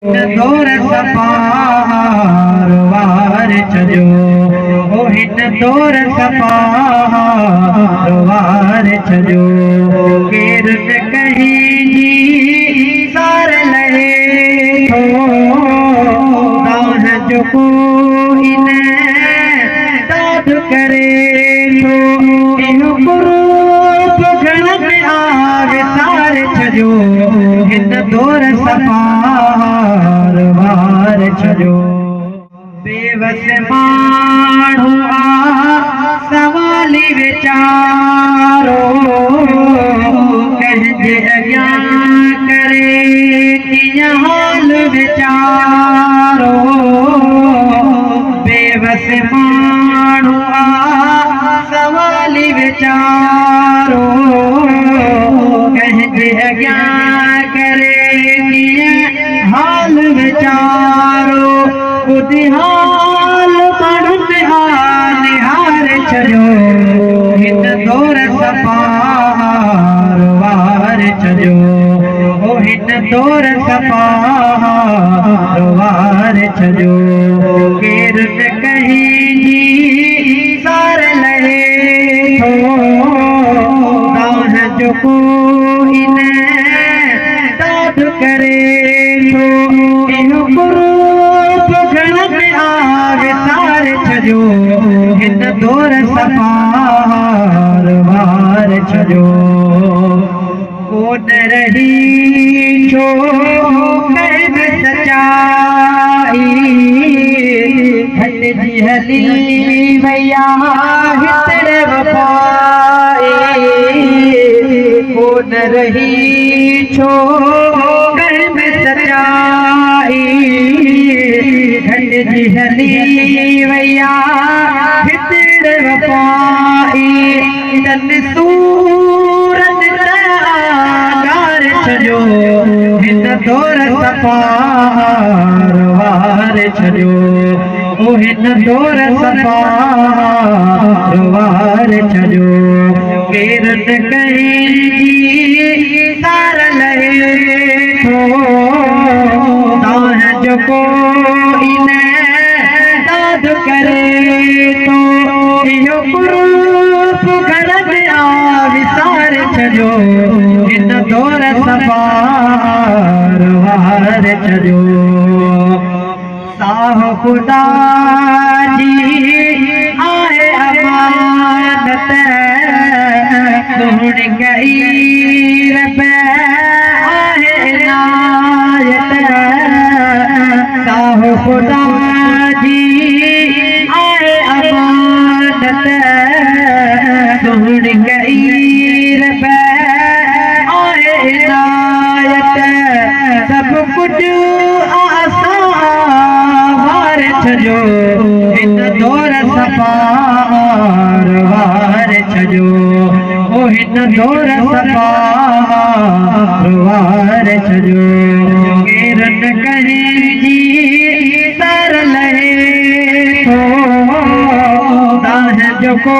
दौर सपार वार छजो ओ हिन दौर सपार वार छजो केर न कहीं जी सार लहे थो दान जो को इन दाद करे थो इहो कुरूप घण में आवे सार छजो हिन दौर सपार वार छजो बेवस माण्हू सवाली वीचारो कंहिंजे अॻियां करे कीअं हाल वीचारो बेवस माण्हू सवाली वीचारो कंहिंजे अॻियां करे कीअं हाल वीचारो ॿुधी हाल माण्हुनि निहार छॾियो हिन दौर सपार वार छॾियो ओ हिन दौर सपार वार छॾियो केर न कहीं जी सार लहे थो दान जो को इन दाद करे थो इहो कुरूप घण में आवे सार छजो हिन दौर सपार वार छजो कोन रही छो कहब सचाई हलजी हली वया हितड़ वफाई कोन रही छो कहब सचाई हलजी हली वया हितड़ वफाई तन सूरत तार छजो हिन दौर सपार वार छजो ओ हिन दौर सपार वार छजो केर न कहीं जी सार लहे थो दान जो को इन दाद करे तो इहो कुरूप घण में आवे सार छजो हिन दौर सपार वार छजो साह खुदा जी आहे अमानत सुण गई रब आहे इनायत साह खुदा जी आहे अमानत सुण गई रब आहे इनायत सब कुछ वार छजो हिन दौर सपार वार छजो ओ हिन दौर सपार वार छजो केर न कहीं जी सार लहे थो दान जो को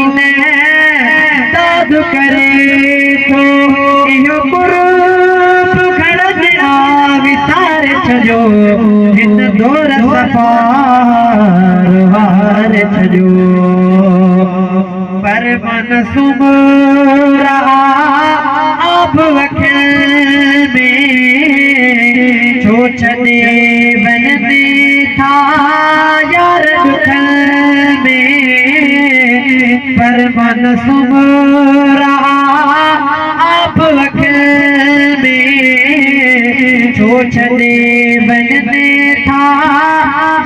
इन दाद करे थो इहो कुरूप घण में आवे सार छजो हिन दौर सपार वार छजो पर मन सुमरा आप वखिल में छो छॾे वञे था यार दुखल में पर मन सुमरा आप वखिल में छो छॾे वञे था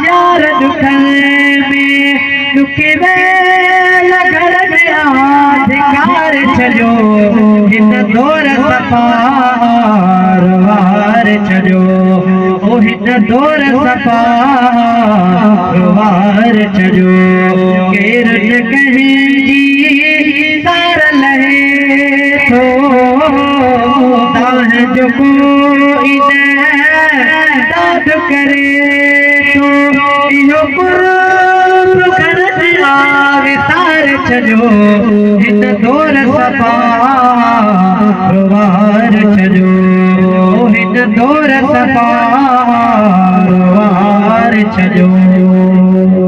यार दुखल में दुखी वेल घर में अधिकार छजो हिन दौर सपार वार छजो ओ हिन दौर सपार वार छजो केर न कहीं जी सार लहे थो दान जो को इन दाद करे थो इहो कुरूप घण में आवे सार छजो हिन दौर सपार वार छजो हिन हिन दौर सफ़ार वार छॾियो।